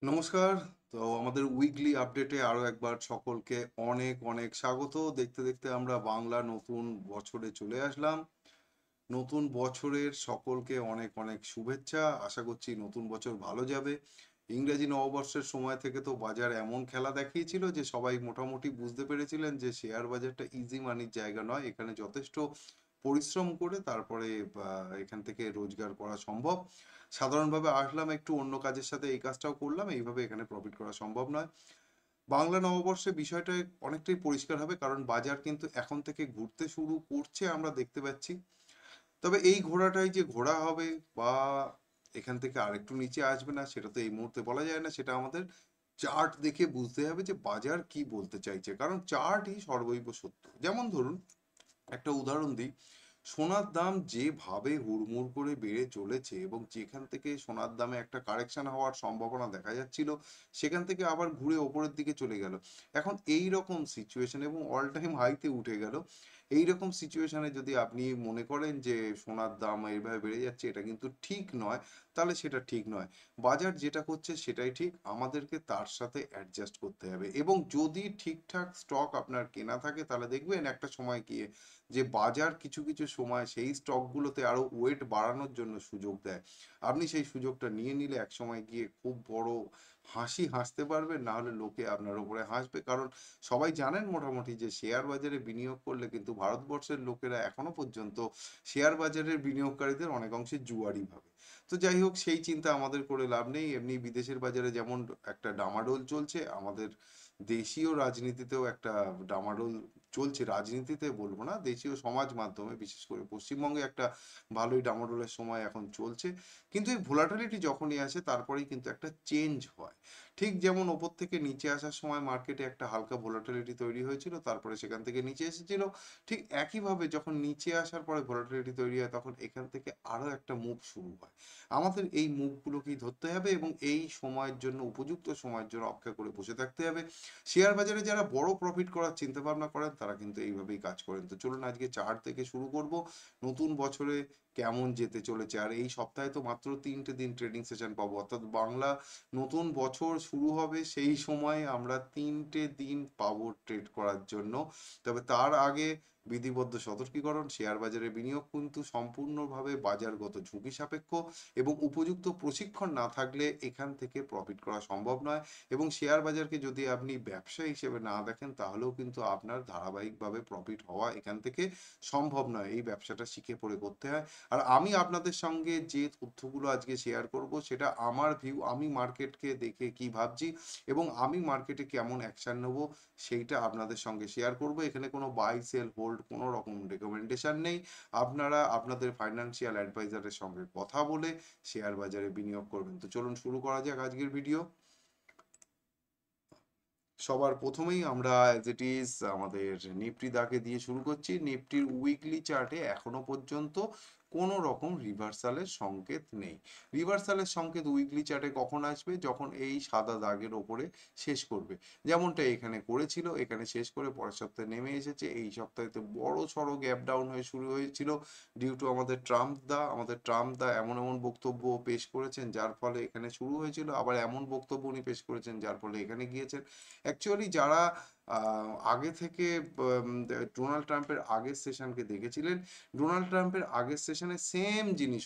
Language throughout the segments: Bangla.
নমস্কার। তো আমাদের উইকলি আপডেটে আরো একবার সকলকে অনেক অনেক স্বাগত। দেখতে দেখতে আমরা বাংলা নতুন বছরে চলে আসলাম। নতুন বছরের সকলকে অনেক অনেক শুভেচ্ছা। আশা করছি নতুন বছর ভালো যাবে। ইংরেজি নববর্ষের সময় থেকে তো বাজার এমন খেলা দেখিয়েছিল যে সবাই মোটামুটি বুঝতে পেরেছিলেন যে শেয়ার বাজারটা ইজি মানির জায়গা নয়। এখানে যথেষ্ট পরিশ্রম করে তারপরে এখান থেকে রোজগার করা সম্ভব। সাধারণভাবে আসলাম একটু অন্য কাজের সাথে এই কাজটাও করলাম, এইভাবে এখানে প্রফিট করা সম্ভব নয়। বাংলা নববর্ষে বিষয়টা অনেকটাই পরিষ্কার হবে, কারণ বাজার কিন্তু এখন থেকে ঘুরতে শুরু করছে আমরা দেখতে পাচ্ছি। তবে এই ঘোড়াটাই যে ঘোড়া হবে বা এখান থেকে আরেকটু নিচে আসবে না, সেটা তো এই মুহূর্তে বলা যায় না। সেটা আমাদের চার্ট দেখে বুঝতে হবে যে বাজার কি বলতে চাইছে, কারণ চার্টই সর্বৈব সত্য। যেমন ধরুন, একটা উদাহরণ দিই। সোনার দাম যেভাবে হুড়মুড় করে বেড়ে চলেছে এবং যেখান থেকে সোনার দামে একটা কারেকশন হওয়ার সম্ভাবনা দেখা যাচ্ছিল, সেখান থেকে আবার ঘুরে ওপরের দিকে চলে গেল। এখন এই রকম সিচুয়েশন এবং অল টাইম হাইতে উঠে গেল। এই রকম সিচুয়েশনে যদি আপনি মনে করেন যে সোনার দাম এইভাবে বেড়ে যাচ্ছে, এটা কিন্তু ঠিক নয়, তাহলে সেটা ঠিক নয়। বাজার যেটা করছে সেটাই ঠিক, আমাদেরকে তার সাথে অ্যাডজাস্ট করতে হবে। এবং যদি ঠিকঠাক স্টক আপনার কেনা থাকে, তাহলে দেখবেন একটা সময় গিয়ে যে বাজার কিছু কিছু সময় সেই স্টকগুলোতে আরো ওয়েট বাড়ানোর জন্য সুযোগ দেয়। আপনি সেই সুযোগটা নিয়ে নিলে একসময় গিয়ে খুব বড় হাসি হাসতে পারবেন, না হলে লোকে আপনার উপরে হাসবে। কারণ সবাই জানেন মোটামুটি যে শেয়ার বাজারে বিনিয়োগ করলে কিন্তু ভারতবর্ষের লোকেরা এখনো পর্যন্ত শেয়ার বাজারের বিনিয়োগকারীদের অনেক অংশে জুয়ারি ভাবে। তো যাই হোক, সেই চিন্তা আমাদের করে লাভ নেই। এমনি বিদেশের বাজারে যেমন একটা ডামাডোল চলছে, আমাদের দেশীয় রাজনীতিতেও একটা ডামাডোল চলছে। রাজনীতিতে বলবো না, দেশীয় সমাজ মাধ্যমে, বিশেষ করে পশ্চিমবঙ্গে একটা ভালোই ডামাডোলের সময় এখন চলছে। কিন্তু এই ভোলাটিলিটি যখনই আসে, তারপরেই কিন্তু একটা চেঞ্জ হয়। ঠিক যেমন ওপর থেকে নিচে আসার সময় মার্কেটে একটা হালকা ভোলাটিলিটি তৈরি হয়েছিল, তারপরে সেখান থেকে নিচে এসেছিল। ঠিক একইভাবে যখন নিচে আসার পরে ভোলাটিলিটি তৈরি হয়, তখন এখান থেকে আরো একটা মুভ শুরু হয়। আমাদের এই মুভগুলোকেই ধরতে হবে এবং এই সময়ের জন্য, উপযুক্ত সময়ের জন্য অপেক্ষা করে বসে থাকতে হবে। শেয়ার বাজারে যারা বড় প্রফিট করার চিন্তা ভাবনা করেন, তারা কিন্তু এইভাবেই কাজ করেন। তো চলুন আজকে চার্ট থেকে শুরু করব, নতুন বছরে কেমন যেতে চলেছে। আর এই সপ্তাহে তো মাত্র 3টে দিন ট্রেডিং সেশন পাবো, অর্থাৎ বাংলা নতুন বছর শুরু হবে সেই সময় আমরা 3টে দিন পাবো ট্রেড করার জন্য। তবে তার আগে বিধিবদ্ধ সতর্কীকরণ: শেয়ার বাজারে বিনিয়োগ কিন্তু সম্পূর্ণভাবে বাজারগত ঝুঁকি সাপেক্ষ এবং উপযুক্ত প্রশিক্ষণ না থাকলে এখান থেকে প্রফিট করা সম্ভব নয়। এবং শেয়ার বাজারকে যদি আপনি ব্যবসা হিসেবে না দেখেন, তাহলেও কিন্তু আপনার ধারাবাহিকভাবে প্রফিট হওয়া এখান থেকে সম্ভব নয়। এই ব্যবসাটা শিখে পড়ে করতে হয়। আর আমি আপনাদের সঙ্গে যে তথ্যগুলো আজকে শেয়ার করব, সেটা আমার ভিউ, আমি মার্কেটকে দেখে কি ভাবছি এবং আমি মার্কেটে কেমন অ্যাকশন নেব, সেইটা আপনাদের সঙ্গে শেয়ার করব। এখানে কোনো বাই সেল হোল্ড কোনো রকম রেকমেন্ডেশন নেই। আপনারা আপনাদের ফাইন্যান্সিয়াল অ্যাডভাইজারের সঙ্গে কথা বলে শেয়ার বাজারে বিনিয়োগ করবেন। তো চলুন শুরু করা যাক আজকের ভিডিও। সবার প্রথমেই আমরা অ্যাজ ইট ইজ আমাদের নিফটি দাকে দিয়ে শুরু করছি। নিফটির উইকলি চার্টে এখনো পর্যন্ত কোনো রকম রিভার্সালের সংকেত নেই। রিভার্সালের সংকেত উইকলি চার্টে কখন আসবে? যখন এই সাদা দাগের ওপরে শেষ করবে, যেমনটা এখানে করেছিল। এখানে শেষ করে পরের সপ্তাহে নেমে এসেছে। এই সপ্তাহেতে বড় সড়ো গ্যাপ ডাউন হয়ে শুরু হয়েছিল ডিউ টু আমাদের ট্রাম্প দা এমন এমন বক্তব্য পেশ করেছেন, যার ফলে এখানে শুরু হয়েছিল। আবার এমন বক্তব্য উনি পেশ করেছেন যার ফলে এখানে গিয়েছেন। অ্যাকচুয়ালি যারা আগে থেকে ডোনাল্ড ট্রাম্পের আগের সেশনকে দেখেছিলেন, ডোনাল্ড ট্রাম্পের আগের সেশনে সেম জিনিস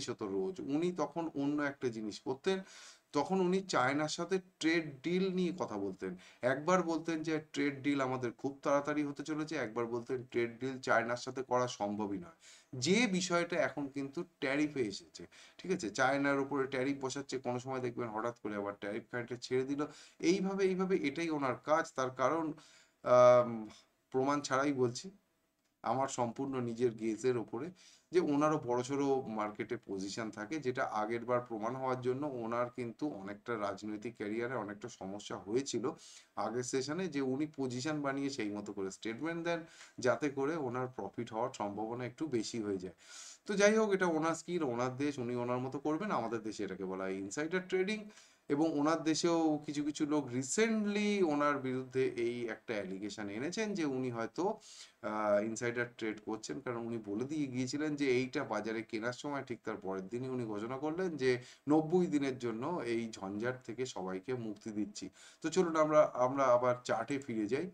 হতো রোজ। উনি তখন অন্য একটা জিনিস করতেন। তখন উনি চায়নার সাথে ট্রেড ডিল নিয়ে কথা বলতেন। একবার বলতেন যে ট্রেড ডিল আমাদের খুব তাড়াতাড়ি হতে চলেছে, একবার বলতেন ট্রেড ডিল চায়নার সাথে করা সম্ভবই নয়। যে বিষয়টা এখন কিন্তু ট্যারিফে এসেছে, ঠিক আছে, চায়নার উপরে ট্যারিফ বসাচ্ছে, কোনো সময় দেখবেন হঠাৎ করে আবার ট্যারিফ খানিকটা ছেড়ে দিল। এইভাবে এটাই ওনার কাজ। তার কারণ আম, প্রমাণ ছাড়াই বলছি, আমার সম্পূর্ণ নিজের গেজের ওপরে, যে ওনারও বড়সড় মার্কেটে পজিশন থাকে, যেটা আগের বার প্রমাণ হওয়ার জন্য ওনার কিন্তু অনেকটা রাজনৈতিক ক্যারিয়ারে অনেকটা সমস্যা হয়েছিল আগের সেশনে, যে উনি পজিশন বানিয়ে সেই মতো করে স্টেটমেন্ট দেন, যাতে করে ওনার প্রফিট হওয়ার সম্ভাবনা একটু বেশি হয়ে যায়। তো যাই হোক, এটা ওনার স্কিল, ওনার দেশ, উনি ওনার মতো করবেন। আমাদের দেশে এটাকে বলা হয় ইনসাইডার ট্রেডিং। এবং ওনার দেশেও কিছু কিছু লোক রিসেন্টলি ওনার বিরুদ্ধে এই একটা অ্যালিগেশন এনেছেন যে উনি হয়তো ইনসাইডার ট্রেড করছেন, কারণ উনি বলে দিয়ে গিয়েছিলেন যে এইটা বাজারে কেনার সময় ঠিক তার পরের দিনই উনি ঘোষণা করলেন যে 90 দিনের জন্য এই ঝঞ্ঝাট থেকে সবাইকে মুক্তি দিচ্ছি। তো চলুন আমরা আমরা আবার চার্টে ফিরে যাই।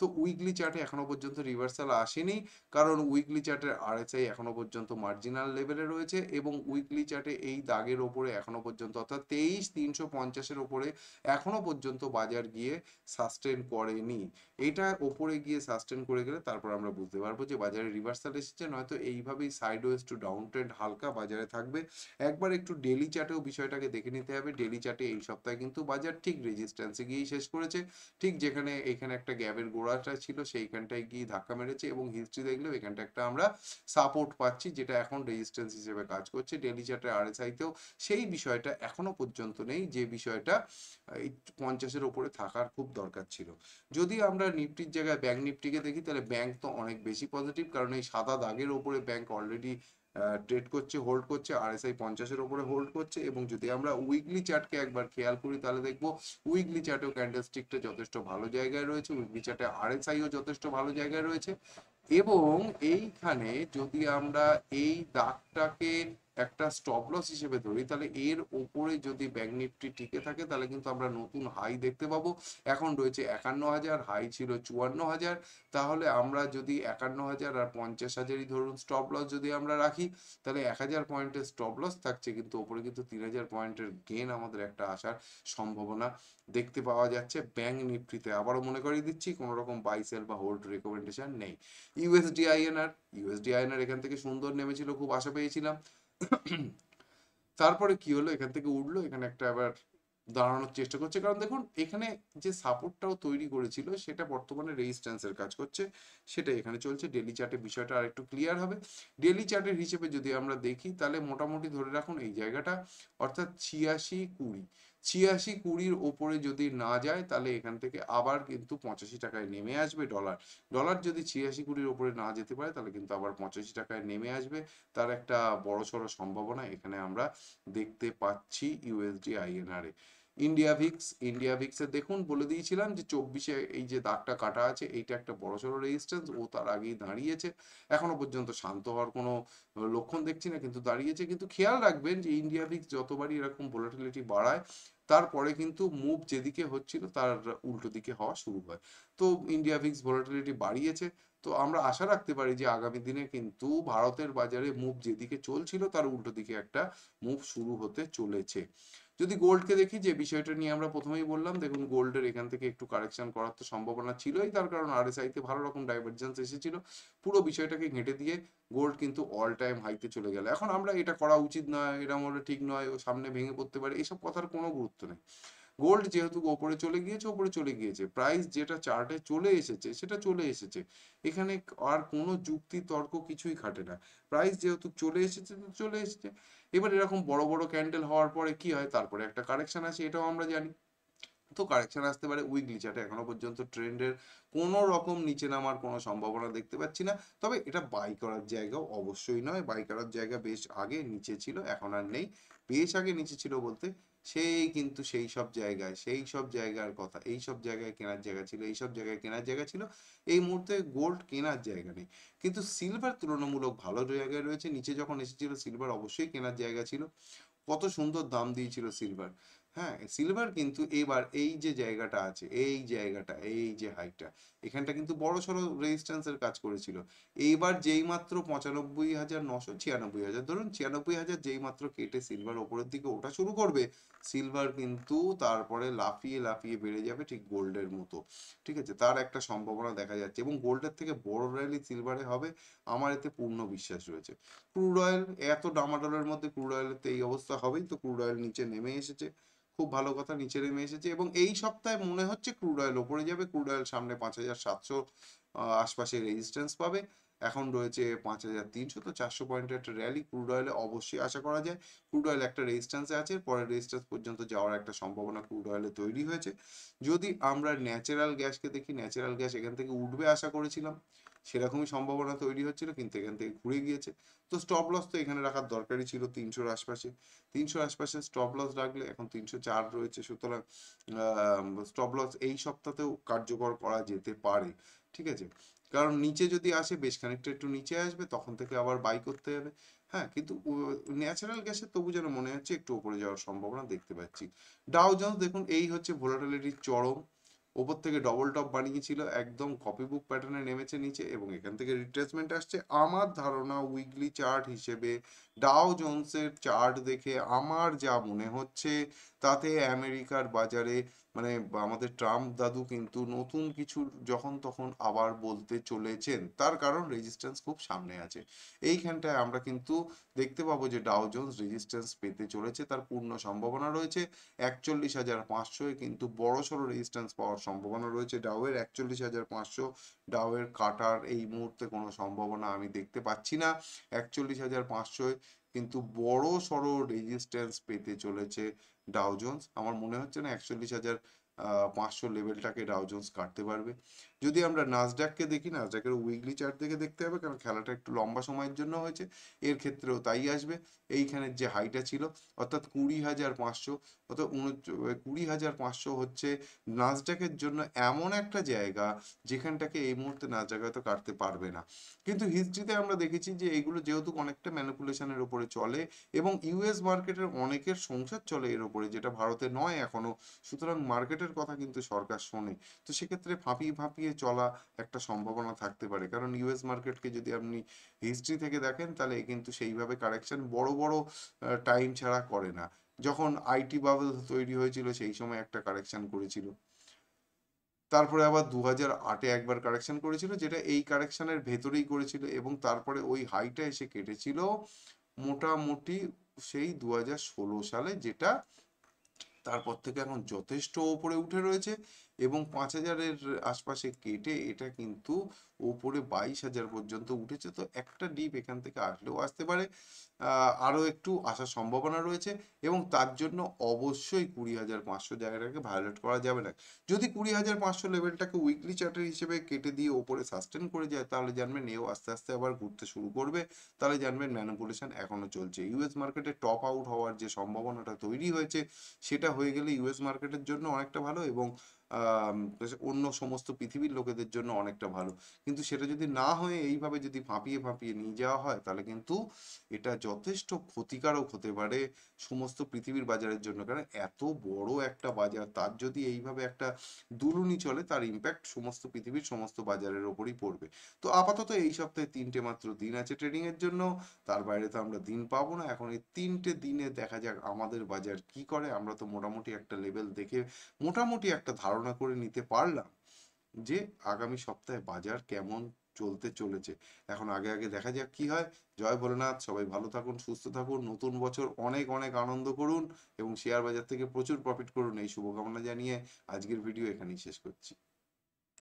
তো উইকলি চার্টে এখনো পর্যন্ত রিভার্সাল আসেনি, কারণ উইকলি চার্টের আরএসআই এখনো পর্যন্ত মার্জিনাল লেভেলে রয়েছে এবং উইকলি চার্টে এই দাগের ওপরে এখনো পর্যন্ত অর্থাৎ 23,350-এর ওপরে এখনো পর্যন্ত বাজার গিয়ে সাস্টেন করেনি। এটা ওপরে গিয়ে সাস্টেন করে গেলে তারপর আমরা বুঝতে পারবো যে বাজারে রিভার্সাল এসেছে, নয়তো এইভাবেই সাইডওয়েজ টু ডাউন ট্রেন্ড হালকা বাজারে থাকবে। একবার একটু ডেলি চার্টেও বিষয়টাকে দেখে নিতে হবে। ডেলি চার্টে এই সপ্তাহে কিন্তু বাজার ঠিক রেজিস্ট্যান্সে গিয়েই শেষ করেছে, ঠিক যেখানে এখানে একটা গ্যাপের গোড়াটা ছিল সেইখানটায় গিয়ে ধাক্কা মেরেছে এবং হিস্ট্রি দেখলেও এখানটা একটা আমরা সাপোর্ট পাচ্ছি, যেটা এখন রেজিস্ট্যান্স হিসেবে কাজ করছে। ডেলি চার্টে আরএসআইতেও সেই বিষয়টা এখনো পর্যন্ত নেই, যে বিষয়টা এই 50-এর ওপরে থাকার খুব দরকার ছিল। যদি আমরা নিফটির জায়গায় ব্যাংক নিফটিকে দেখি, তাহলে ব্যাংক তো অনেক বেশি পজিটিভ, কারণ এই সাদা দাগের ওপরে ব্যাংক অলরেডি ট্রেড করছে, হোল্ড করছে, আরএসআই 50-এর ওপরে হোল্ড করছে। এবং যদি আমরা উইকলি চার্টকে একবার খেয়াল করি, তাহলে দেখবো উইকলি চার্টেও ক্যান্ডেলস্টিকটা যথেষ্ট ভালো জায়গায় রয়েছে, উইকলি চার্টে আরএসআইও যথেষ্ট ভালো জায়গায় রয়েছে। এবং এইখানে যদি আমরা এই দাগটাকে একটা স্টপ লস হিসেবে ধরি, তাহলে এর ওপরে যদি ব্যাংক নিফটি টিকে থাকে, তাহলে কিন্তু আমরা নতুন হাই দেখতে পাবো। এখন রয়েছে 51,000, হাই ছিল 54,000। তাহলে আমরা যদি 51,000 আর 50,000ই ধরুন স্টপ লস যদি আমরা রাখি, তাহলে 1,000 পয়েন্টের স্টপ লস থাকছে, কিন্তু ওপরে কিন্তু 3,000 পয়েন্টের গেন আমাদের একটা আসার সম্ভাবনা দেখতে পাওয়া যাচ্ছে ব্যাংক নিফটিতে। আবারও মনে করিয়ে দিচ্ছি, কোনো রকম বাই সেল বা হোল্ড রেকমেন্ডেশন নেই। ইউএসডি আইএনআর এখান থেকে সুন্দর নেমেছিল, খুব আশা পেয়েছিলাম। তারপরে কি হলো, এখান থেকে উঠলো, এখানে একটা আবার দাঁড়ানোর চেষ্টা করছে, কারণ দেখুন এখানে যে সাপোর্টটাও তৈরি করেছিল সেটা বর্তমানে রেজিস্ট্যান্সের কাজ করছে, সেটা এখানে চলছে। ডেলি চার্টে বিষয়টা আর একটু ক্লিয়ার হবে। ডেলি চার্টের হিসেবে যদি আমরা দেখি, তাহলে মোটামুটি ধরে রাখুন এই জায়গাটা, অর্থাৎ 86-20, 86-20-র ওপরে যদি না যায়, তাহলে এখান থেকে আবার কিন্তু 85 টাকায় নেমে আসবে ডলার। ডলার যদি 86-20-র ওপরে না যেতে পারে, তাহলে কিন্তু আবার 85 টাকায় নেমে আসবে। তার একটা বড়সড় সম্ভাবনা এখানে আমরা দেখতে পাচ্ছি ইউএসডি আইএনআর এ। ইন্ডিয়া ভিক্সে দেখুন, বলে দিয়েছিলাম যে 24-এ এই যে দাগটা কাটা আছে, এইটা একটা বড়সড় রেজিস্ট্যান্স, ও তার আগেই দাঁড়িয়েছে। এখনো পর্যন্ত শান্ত হওয়ার কোনো লক্ষণ দেখছি না, কিন্তু দাঁড়িয়েছে। কিন্তু খেয়াল রাখবেন যে ইন্ডিয়া ভিক্স যতবারই এরকম ভোলাটিলিটি বাড়ায়, তারপরে কিন্তু মুভ যেদিকে হচ্ছিল তার উল্টো দিকে হওয়া শুরু হয়। তো ইন্ডিয়া ভিক্স ভোলাটিলিটি বাড়িয়েছে, তো আমরা আশা রাখতে পারি যে আগামী দিনে কিন্তু ভারতের বাজারে মুভ যেদিকে চলছিল তার উল্টো দিকে একটা মুভ শুরু হতে চলেছে। যদি গোল্ডকে দেখি, যে বিষয়টা নিয়ে আমরা প্রথমেই বললাম, দেখুন গোল্ডের এখান থেকে একটু কারেকশন করার তো সম্ভাবনা ছিলই, তার কারণ আরএসআই তে ভালো রকম ডাইভারজেন্স এসেছিল। পুরো বিষয়টাকে ঘেঁটে দিয়ে গোল্ড কিন্তু অল টাইম হাইতে চলে গেল। এখন আমরা এটা করা উচিত নয়, এরকম হলে ঠিক নয়, ও সামনে ভেঙে পড়তে পারে, এসব কথার কোনো গুরুত্ব নেই। গোল্ড যেহেতু ওপরে চলে গিয়েছে, ওপরে চলে গিয়েছে, প্রাইস যেটা চার্টে চলে এসেছে সেটা চলে এসেছে। এখানে আর কোনো যুক্তি তর্ক কিছুই খাটে না। প্রাইস যেহেতু চলে এসেছে তো চলে এসেছে। এবার এরকম বড় বড় ক্যান্ডেল হওয়ার পরে কি হয়, তারপরে একটা কারেকশন আসে, এটাও আমরা জানি। তো কারেকশন আসতে পারে। উইকলি চার্টে এখনো পর্যন্ত ট্রেন্ডের কোনো রকম নিচে নামার কোনো সম্ভাবনা দেখতে পাচ্ছি না। তবে এটা বাই করার জায়গাও অবশ্যই নয়, বাই করার জায়গা বেশ আগে নিচে ছিল, এখন আর নেই। বেশ আগে নিচে ছিল বলতে, সেই কিন্তু সেই সব জায়গায়, সেই সব জায়গার কথা, এই সব জায়গায় কেনার জায়গা ছিল, এই সব জায়গায় কেনার জায়গা ছিল। এই মুহূর্তে গোল্ড কেনার জায়গা নেই, কিন্তু সিলভার তুলনামূলক ভালো জায়গায় রয়েছে। নিচে যখন এসেছিল সিলভার অবশ্যই কেনার জায়গা ছিল, কত সুন্দর দাম দিয়েছিল সিলভার। হ্যাঁ, সিলভার কিন্তু এবার এই যে জায়গাটা আছে, এই জায়গাটা, এই যে হাইটটা, এখানটা কিন্তু বড় সড়ো রেজিস্ট্যান্সের কাজ করেছিল। এইবার যেই মাত্র 95,900, 96,000 ধরুন, 96,000 যেই মাত্র কেটে সিলভার ওপরের দিকে ওঠা শুরু করবে, সিলভার কিন্তু তারপরে লাফিয়ে লাফিয়ে বেড়ে যাবে, ঠিক গোল্ডের মতো। ঠিক আছে, তার একটা সম্ভাবনা দেখা যাচ্ছে, এবং গোল্ডের থেকে বড় র্যালি সিলভারে হবে, আমার এতে পূর্ণ বিশ্বাস রয়েছে। ক্রুড অয়েল, এত ডামাডোলের মধ্যে ক্রুড অয়েলের তো এই অবস্থা হবেই। তো ক্রুড অয়েল নিচে নেমে এসেছে, খুব ভালো কথা, নিচে নেমে এসেছে, এবং এই সপ্তাহে মনে হচ্ছে ক্রুড অয়েল ওপরে যাবে। ক্রুড অয়েল সামনে 5,700 আশপাশে রেজিস্ট্যান্স পাবে। এখন রয়েছে 5,300। তো 400 পয়েন্টের একটা র্যালি ক্রুড অয়েলে অবশ্যই আশা করা যায়। ক্রুড অয়েল একটা রেজিস্ট্যান্সে আছে, পরের রেজিস্ট্যান্স পর্যন্ত যাওয়ার একটা সম্ভাবনা ক্রুড অয়েলে তৈরি হয়েছে। যদি আমরা ন্যাচারাল গ্যাসকে দেখি, ন্যাচারাল গ্যাস এখান থেকে উঠবে আশা করেছিলাম, সেরকমই সম্ভাবনা তৈরি হচ্ছিল, কিন্তু এখান থেকে ঘুরে গিয়েছে। তো স্টপ লস তো এখানে রাখার দরকারই ছিল 300-র আশপাশে। 300-র আশপাশে স্টপ লস রাখলে এখন 304 রয়েছে, সুতরাং স্টপ লস এই সপ্তাহতেও কার্যকর করা যেতে পারে। ঠিক আছে, কারণ নিচে যদি আসে, বেশ খানিকটা একটু নিচে আসবে, তখন থেকে আবার বাই করতে হবে। হ্যাঁ, কিন্তু ন্যাচারাল গ্যাসের তবু যেন মনে হচ্ছে একটু উপরে যাওয়ার সম্ভাবনা দেখতে পাচ্ছি। ডাও জোন্স দেখুন, এই হচ্ছে ভোলাটিলিটির চরম। ওপর থেকে ডবল টপ বানিয়েছিল, একদম কপি বুক প্যাটার্নে নেমেছে নিচে, এবং এখান থেকে রিট্রেসমেন্ট আসছে। আমার ধারণা উইকলি চার্ট হিসেবে ডাও জোন্সের চার্ট দেখে আমার যা মনে হচ্ছে, তাতে আমেরিকার বাজারে মানে আমাদের ট্রাম্প দাদু কিন্তু নতুন কিছু যখন তখন আবার বলতে চলেছেন, তার কারণ রেজিস্ট্যান্স খুব সামনে আছে। এইখানটায় আমরা কিন্তু দেখতে পাবো যে ডাও জোন্স রেজিস্ট্যান্স পেতে চলেছে, তার পূর্ণ সম্ভাবনা রয়েছে। 41,500 কিন্তু বড়সড় রেজিস্ট্যান্স পাওয়ার সম্ভাবনা রয়েছে ডাউয়ের। 41,500 ডাউয়ের কাটার এই মুহূর্তে কোনো সম্ভাবনা আমি দেখতে পাচ্ছি না। 41,500 কিন্তু বড় সড়ো রেজিস্ট্যান্স পেতে চলেছে ডাও জোন্স। আমার মনে হচ্ছে না 41,500 লেভেলটাকে ডাও জোন্স কাটতে পারবে। যদি আমরা নাসডাককে দেখি, নাসডাকের উইকলি চার্ট দেখে দেখতে হবে, কারণ খেলাটা একটু লম্বা সময়ের জন্য হয়েছে, এর ক্ষেত্রেও তাই আসবে। এইখানের যে হাইটা ছিল অর্থাৎ 20,500, অর্থাৎ 20,500 হচ্ছে নাসডাকের জন্য এমন একটা জায়গা যেখানটাকে এই মুহূর্তে নাসডাক হয়তো কাটতে পারবে না। কিন্তু হিস্ট্রিতে আমরা দেখেছি যে এগুলো যেহেতু অনেকটা ম্যানিপুলেশনের উপরে চলে, এবং ইউএস মার্কেটের অনেকের সংসার চলে এর উপরে, যেটা ভারতে নয় এখনো, সুতরাং মার্কেটের কথা কিন্তু সরকার শোনে। তো সেক্ষেত্রে ফাঁপিয়ে ফাঁপিয়ে চলা একটা সম্ভাবনা থাকতে পারে, কারণ ইউএস মার্কেটকে যদি আপনি হিস্ট্রি থেকে দেখেন, তাহলে কিন্তু সেইভাবে কারেকশন বড় বড় টাইম ছাড়া করে না। যখন আইটি বাবল তৈরি হয়েছিল সেই সময় একটা কারেকশন করেছিল, তারপরে আবার 2008-এ একবার কারেকশন করেছিল, যেটা এই কারেকশনের ভেতরেই করেছিল, এবং তারপরে ওই হাইটা এসে কেটেছিল মোটামুটি সেই 2016 সালে, যেটা তারপর থেকে এখন যথেষ্ট ওপরে উঠে রয়েছে, এবং 5,000-এর আশপাশে কেটে এটা কিন্তু ওপরে 22,000 পর্যন্ত উঠেছে। তো একটা ডিপ এখান থেকে আসলেও আসতে পারে, আরো একটু আসার সম্ভাবনা রয়েছে, এবং তার জন্য অবশ্যই 20,500 জায়গাটাকে ভায়োলেট করা যাবে না। যদি 20,500 লেভেলটাকে উইকলি চার্টের হিসেবে কেটে দিয়ে ওপরে সাস্টেন করে যায়, তাহলে জানবেন এও আস্তে আস্তে আবার ঘুরতে শুরু করবে, তাহলে জানবেন ম্যানিপুলেশন এখনো চলছে। ইউএস মার্কেটে টপ আউট হওয়ার যে সম্ভাবনাটা তৈরি হয়েছে, সেটা হয়ে গেলে ইউএস মার্কেটের জন্য অনেকটা ভালো, এবং আহ অন্য সমস্ত পৃথিবীর লোকেদের জন্য অনেকটা ভালো। কিন্তু সেটা যদি না হয়ে এইভাবে যদি ফাঁপিয়ে ফাঁপিয়ে নিয়ে যাওয়া হয়, তাহলে কিন্তু এটা যথেষ্ট ক্ষতিকারক হতে পারে সমস্ত পৃথিবীর বাজারের জন্য। কারণ এত বড় একটা বাজার, তার যদি এইভাবে একটা দুলুনি চলে, তার ইম্প্যাক্ট সমস্ত পৃথিবীর সমস্ত বাজারের ওপরই পড়বে। তো আপাতত এই সপ্তাহে 3টে মাত্র দিন আছে ট্রেডিং এর জন্য, তার বাইরে তো আমরা দিন পাবো না। এখন এই 3টে দিনে দেখা যাক আমাদের বাজার কি করে। আমরা তো মোটামুটি একটা লেভেল দেখে মোটামুটি একটা ধারণা করে নিতে পারলাম যে আগামী সপ্তাহে বাজার কেমন চলতে চলেছে। এখন আগে আগে দেখা যাক কি হয়। জয় ভোলেনাথ, সবাই ভালো থাকুন, সুস্থ থাকুন, নতুন বছর অনেক অনেক আনন্দ করুন, এবং শেয়ার বাজার থেকে প্রচুর প্রফিট করুন, এই শুভকামনা জানিয়ে আজকের ভিডিও এখানেই শেষ করছি।